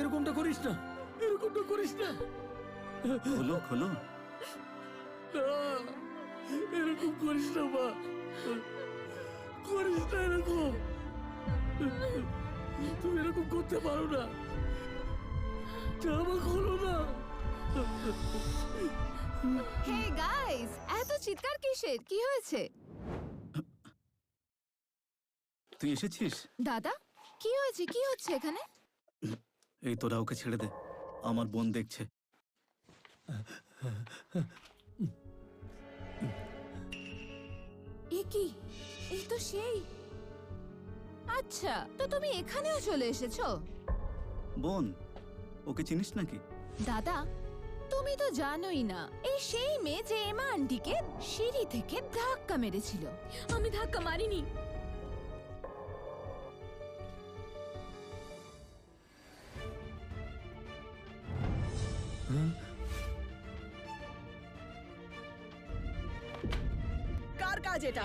এরকমটা করিস না, এরকমটা করিস না। খোলো খোলো। না, এরকম করিস না মা, করিস না এরকম। তুমি এরকম করতে পারো না, জামা খোলো না। হে গাইস, এত চিৎকার কিসের? কি হয়েছে? তুই এসেছিস? দাদা, কি হয়েছে? কি হচ্ছে এখানে? এই তোরা ওকে ছেড়ে দে, আমার বোন দেখছে। এ কি? এই তো সেই। আচ্ছা, তো তুমি এখানেও চলে এসেছো? বোন, ওকে চিনিস নাকি? দাদা, তুমি তো জানোই না, এই সেই মেয়ে যে এমা আন্টিকে সিঁড়ি থেকে ধাক্কা মেরেছিল। আমি ধাক্কা মারিনি। কার কাজ এটা?